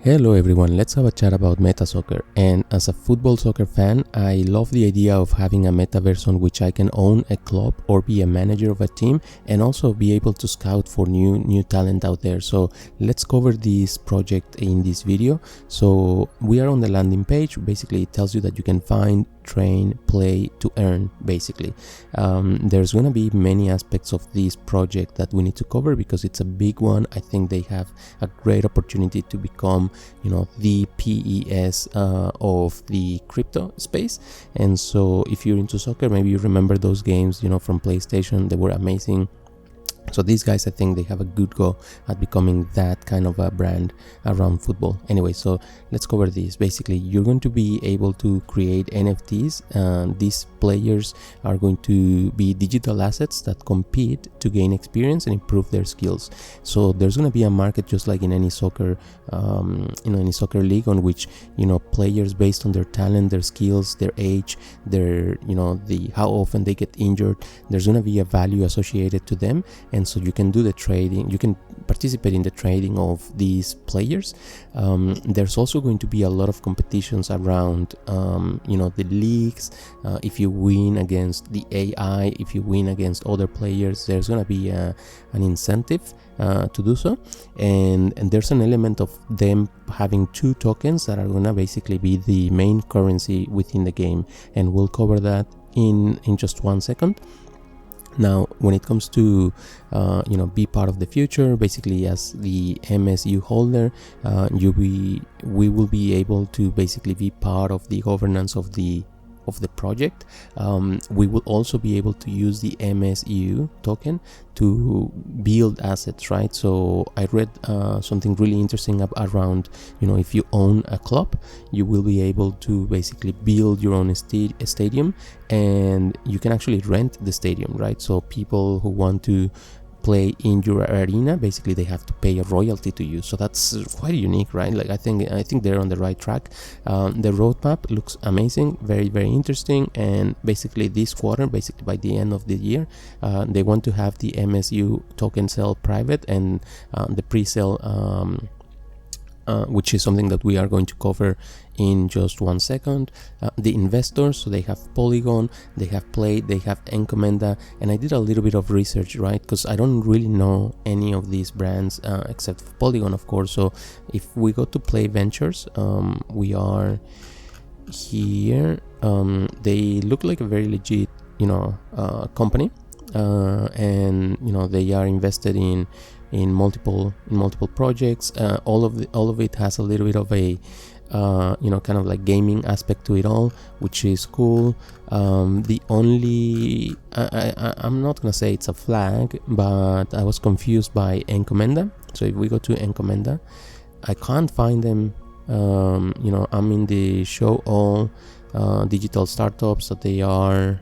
Hello everyone, let's have a chat about METASOCCER. And as a football soccer fan, I love the idea of having a metaverse on which I can own a club or be a manager of a team and also be able to scout for new talent out there. So let's cover this project in this video. So we are on the landing page. Basically it tells you that you can find, train, play to earn. Basically there's going to be many aspects of this project that we need to cover because it's a big one. I think they have a great opportunity to become the PES of the crypto space. And so if you're into soccer, maybe you remember those games from PlayStation. They were amazing. So these guys, I think they have a good go at becoming that kind of a brand around football. Anyway, so let's cover this. Basically, you're going to be able to create NFTs. These players are going to be digital assets that compete to gain experience and improve their skills. So there's going to be a market just like in any soccer, any soccer league, on which players based on their talent, their skills, their age, their how often they get injured. There's going to be a value associated to them. And so you can do the trading, you can participate in the trading of these players. There's also going to be a lot of competitions around, the leagues. If you win against the AI, if you win against other players, there's going to be an incentive to do so. And there's an element of them having two tokens that are going to basically be the main currency within the game. And we'll cover that in just 1 second. Now, when it comes to, be part of the future, basically as the MSU holder, we will be able to basically be part of the governance of the project. We will also be able to use the MSU token to build assets, right? So I read something really interesting around, if you own a club, you will be able to basically build your own stadium, and you can actually rent the stadium, right? So people who want to play in your arena, basically they have to pay a royalty to you. So that's quite unique, right? Like I think they're on the right track. The roadmap looks amazing, very, very interesting. And basically this quarter, basically by the end of the year, they want to have the MSU token sell private, and the pre-sale, which is something that we are going to cover in just 1 second. The investors, so they have Polygon, they have Play, they have Encomenda, and I did a little bit of research, right? Because I don't really know any of these brands except for Polygon, of course. So if we go to Play Ventures, we are here. They look like a very legit, company, and they are invested in multiple projects. All of it has a little bit of a kind of like gaming aspect to it all, which is cool. The only I'm not gonna say it's a flag, but I was confused by Encomenda. So if we go to Encomenda, I can't find them. I'm in the show all digital startups that they are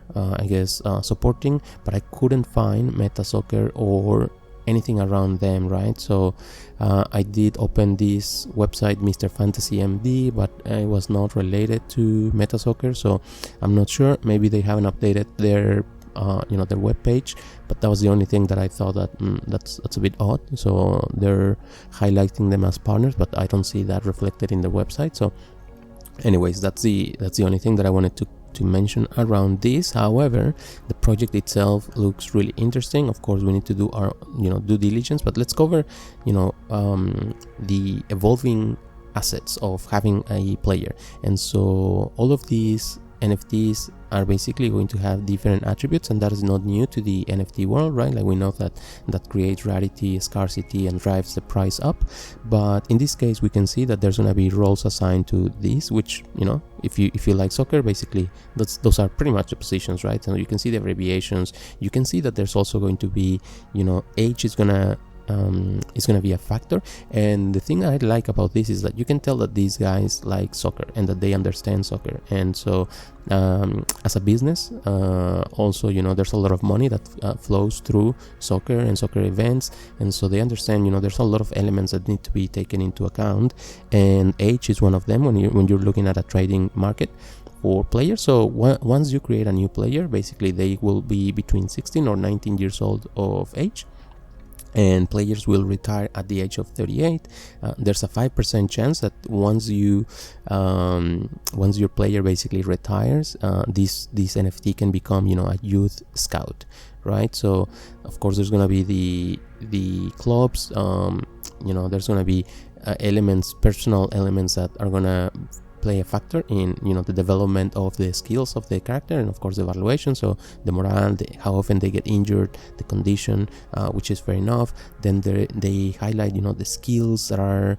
supporting, but I couldn't find METASOCCER or anything around them, right? So I did open this website, Mr. Fantasy MD, but it was not related to METASOCCER, so I'm not sure. Maybe they haven't updated their their web page, but that was the only thing that I thought that that's a bit odd. So they're highlighting them as partners, but I don't see that reflected in their website. So anyways, that's the only thing that I wanted to mention around this. However, the project itself looks really interesting. Of course, we need to do our due diligence, but let's cover the evolving assets of having a player. And so all of these NFTs are basically going to have different attributes, and that is not new to the NFT world, right? Like we know that creates rarity, scarcity, and drives the price up. But in this case, we can see that there's going to be roles assigned to these, which if you like soccer, basically those are pretty much the positions, right? And you can see the abbreviations. You can see that there's also going to be age is gonna be a factor. And the thing I like about this is that you can tell that these guys like soccer and that they understand soccer. And so as a business, also there's a lot of money that flows through soccer and soccer events, and so they understand there's a lot of elements that need to be taken into account, and age is one of them when you're looking at a trading market for players. So once you create a new player, basically they will be between 16 or 19 years old of age. and players will retire at the age of 38. There's a 5% chance that once your player basically retires, this NFT can become, you know, a youth scout, right? So of course there's gonna be the clubs, you know, there's gonna be personal elements that are gonna play a factor in, you know, the development of the skills of the character, and of course the evaluation, so the morale, how often they get injured, the condition, which is fair enough. Then they highlight, you know, the skills that are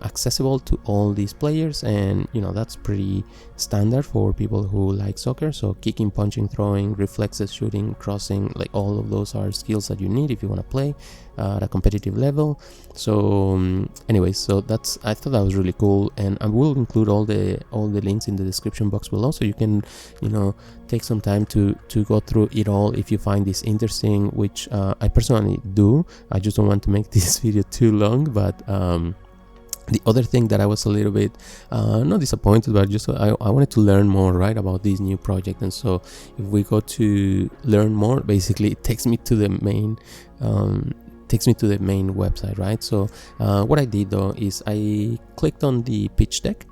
accessible to all these players, and you know, that's pretty standard for people who like soccer. So kicking, punching, throwing, reflexes, shooting, crossing, like all of those are skills that you need if you want to play at a competitive level. So anyways, so I thought that was really cool, and I will include all the links in the description box below, so you can, you know, take some time to go through it all if you find this interesting, which I personally do. I just don't want to make this video too long, but the other thing that I was a little bit not disappointed, but just I wanted to learn more, right, about this new project. And so if we go to learn more, basically it takes me to the main website, right? So what I did though is I clicked on the pitch deck,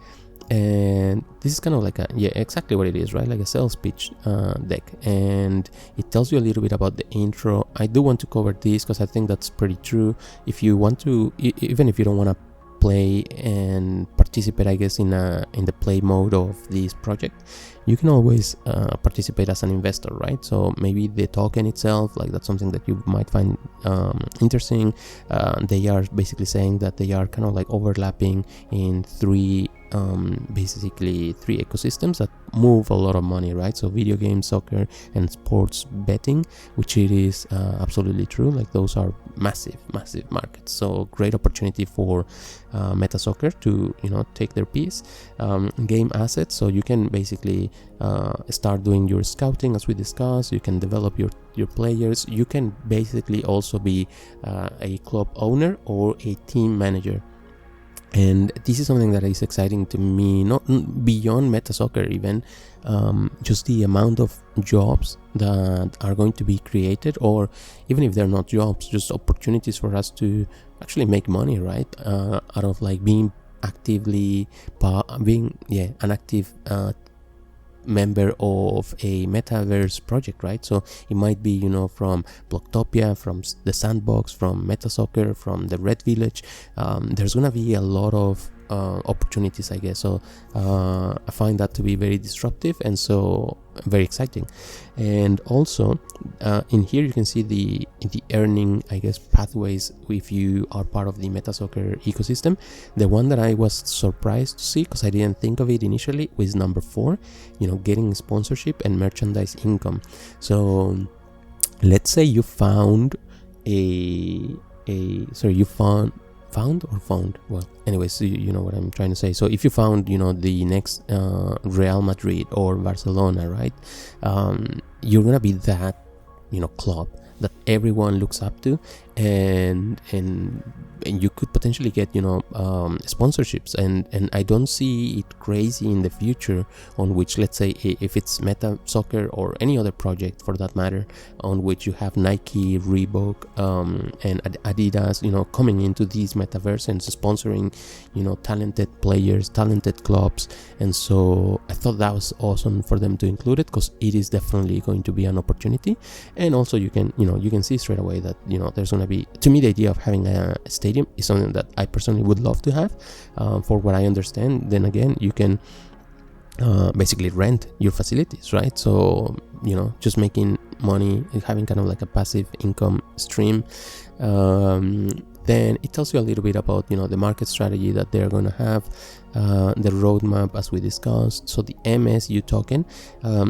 and this is kind of like exactly what it is, right? Like a sales pitch deck, and it tells you a little bit about the intro. I do want to cover this because I think that's pretty true. If you want to, even if you don't want to play and participate, I guess, in the play mode of this project, you can always participate as an investor, right? So maybe the token itself, like, that's something that you might find interesting. They are basically saying that they are kind of like overlapping in basically three ecosystems that move a lot of money, right? So video games, soccer, and sports betting, which it is absolutely true. Like, those are massive markets. So great opportunity for METASOCCER to, you know, take their piece. Game assets, so you can basically start doing your scouting, as we discussed. You can develop your players. You can basically also be a club owner or a team manager. And this is something that is exciting to me, not beyond METASOCCER even, just the amount of jobs that are going to be created, or even if they're not jobs, just opportunities for us to actually make money, right? Out of like being an active member of a metaverse project, right? So it might be, you know, from Blocktopia, from the Sandbox, from METASOCCER, from the Red Village. There's gonna be a lot of opportunities, I guess. So I find that to be very disruptive and so very exciting. And also in here you can see the earning, I guess, pathways if you are part of the METASOCCER ecosystem. The one that I was surprised to see, because I didn't think of it initially, was number 4, you know, getting sponsorship and merchandise income. So let's say you found well, anyways, so you know what I'm trying to say. So if you found, you know, the next Real Madrid or Barcelona, right, you're gonna be that, you know, club that everyone looks up to, and you could potentially get, you know, sponsorships, and I don't see it crazy in the future on which, let's say, if it's METASOCCER or any other project for that matter, on which you have Nike, Reebok, and Adidas, you know, coming into these metaverse and sponsoring, you know, talented players, talented clubs. And so I thought that was awesome for them to include it, because it is definitely going to be an opportunity. And also you can see straight away that, you know, there's going to be, to me, the idea of having a stadium is something that I personally would love to have. For what I understand, then again, you can basically rent your facilities, right? So, you know, just making money, having kind of like a passive income stream. Then it tells you a little bit about, you know, the market strategy that they're going to have, the roadmap, as we discussed. So the MSU token,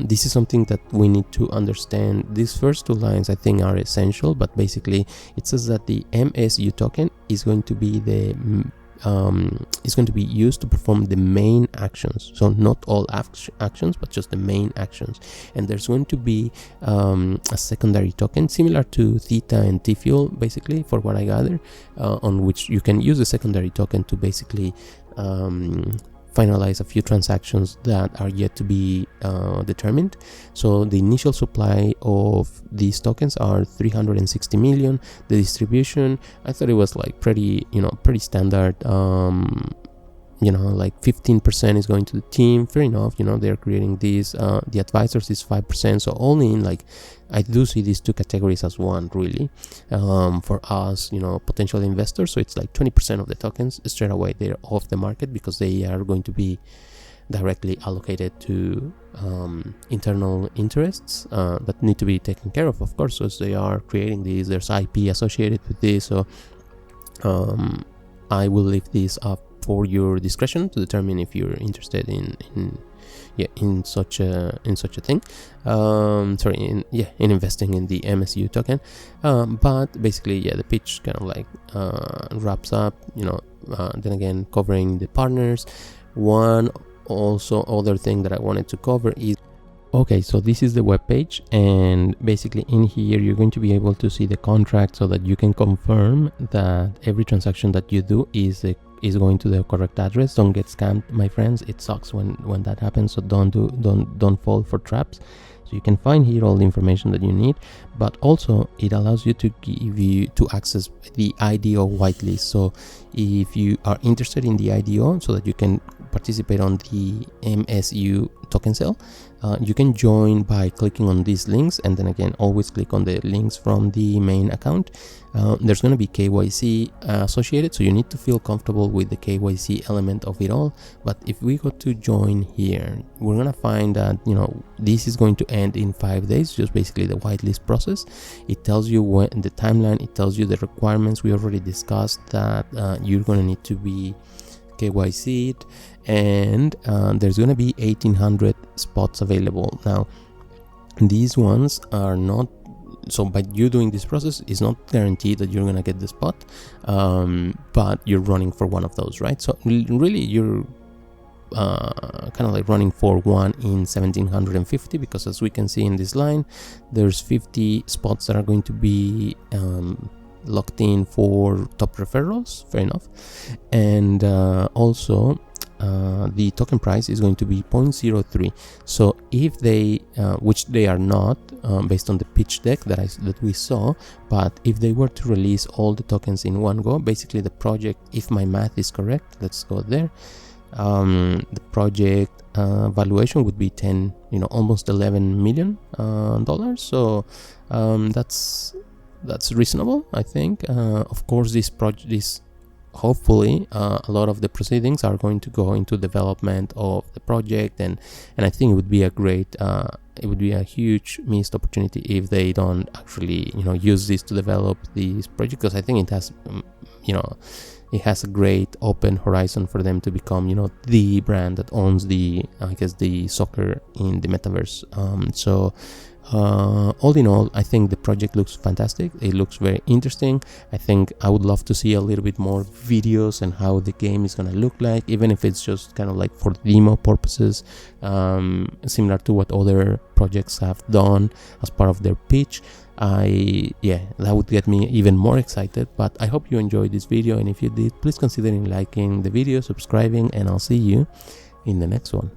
this is something that we need to understand. These first 2 lines, I think, are essential, but basically it says that the MSU token is going to be used to perform the main actions. So not all actions, but just the main actions. And there's going to be a secondary token similar to Theta and T-Fuel, basically, for what I gather, on which you can use the secondary token to basically finalize a few transactions that are yet to be determined. So the initial supply of these tokens are 360 million. The distribution, I thought it was like pretty standard. Like 15% is going to the team. Fair enough. They're creating these. The advisors is 5%. So only in, like, I do see these two categories as one, really, for us, potential investors. So it's like 20% of the tokens straight away they're off the market because they are going to be directly allocated to internal interests that need to be taken care of course, as they are creating these. There's IP associated with this. So I will leave this up for your discretion to determine if you're interested in such a thing. In investing in the MSU token. But basically, the pitch kind of like wraps up. Then again, covering the partners. One other thing that I wanted to cover is, okay, so this is the web page, and basically in here you're going to be able to see the contract so that you can confirm that every transaction that you do is going to the correct address. Don't get scammed, my friends. It sucks when that happens, so don't fall for traps. So you can find here all the information that you need, but also it allows you to access the IDO whitelist. So if you are interested in the IDO, so that you can participate on the MSU token sale, you can join by clicking on these links, and then again always click on the links from the main account. There's going to be KYC associated, so you need to feel comfortable with the KYC element of it all. But if we go to join here, we're going to find that this is going to end in 5 days, just basically the whitelist process. It tells you when the timeline, it tells you the requirements. We already discussed that you're going to need to be KYC'd, and there's going to be 1800 spots available. Now these ones are not, so by you doing this process, is not guaranteed that you're gonna get the spot, but you're running for one of those, right? So really you're kind of like running for one in 1750, because as we can see in this line, there's 50 spots that are going to be locked in for top referrals. Fair enough. And also the token price is going to be 0.03. So if they which they are not, based on the pitch deck that we saw, but if they were to release all the tokens in one go, basically the project, if my math is correct, let's go there, the project valuation would be almost $11 million. So that's reasonable, I think. Of course, this hopefully a lot of the proceedings are going to go into development of the project, and I think it would be it would be a huge missed opportunity if they don't actually use this to develop this project, because I think it has it has a great open horizon for them to become the brand that owns the soccer in the metaverse. All in all, I think the project looks fantastic. It looks very interesting. I think I would love to see a little bit more videos and how the game is going to look like, even if it's just kind of like for demo purposes, similar to what other projects have done as part of their pitch. That would get me even more excited. But I hope you enjoyed this video, and if you did, please consider liking the video, subscribing, and I'll see you in the next one.